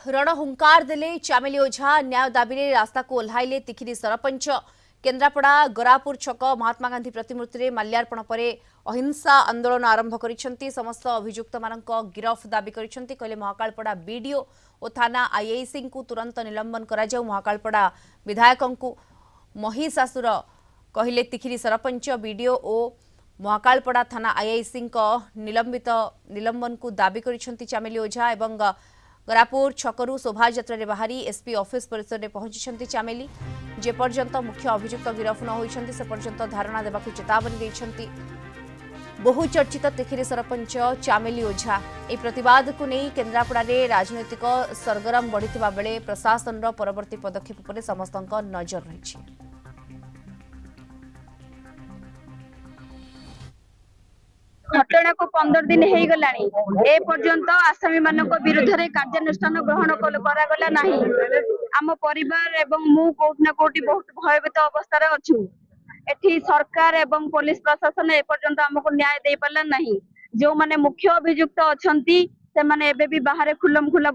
रणहुंकार देले चामेली ओझा न्याय दाबी रास्ता को ओह्लाइले तिखिरी सरपंच। केन्द्रापड़ा गरापुर छक महात्मा गांधी प्रतिमूर्ति में माल्यार्पण पर अहिंसा आंदोलन आरंभ करिसेंती। समस्त अभियुक्त मानक गिरफ दाबी करिसेंती। कहले महाकालपड़ा बीडीओ और थाना आईआईसी को तुरंत निलंबन करा जाऊ। महाकालपड़ा विधायक को महिषासुर कहले तिखिरी सरपंच। बीडीओ और महाकालपड़ा थाना आईआईसी निलंबन को दाबी करिसेंती चामेली ओझा। एवं गरापुर छकरू शोभायात्रा बाहरी एसपी ऑफिस परिसर में पहुंची चामेली। जेपर्यंत मुख्य अभियुक्त गिरफ न होइछंती से पर्यंत धारणा देबाकू चेतावनी दैछंती बहुचर्चित तिखिरी सरपंच चामेली ओझा। ए प्रतिवाद को नहीं केन्द्रापड़ा रे राजनैतिक सरगरम बढ़िथिबा बेले प्रशासन रो परवर्ती पदक्षेप पर समस्तक नजर रही। घटना को 15 दिन हो गला ए पर्यंत आसामी मान विरुद्ध में कार्यानुष्ठान ग्रहण करागला ना। आम परिवार एवं मु कोठना कोठी बहुत भयभीत अवस्था अच्छु। एठी सरकार एवं पुलिस प्रशासन एपर्यंत आमको न्याय दे पाला नहीं। जो माने मुख्य अभियुक्त अछंती से माने एबे भी बाहर खुलम खुला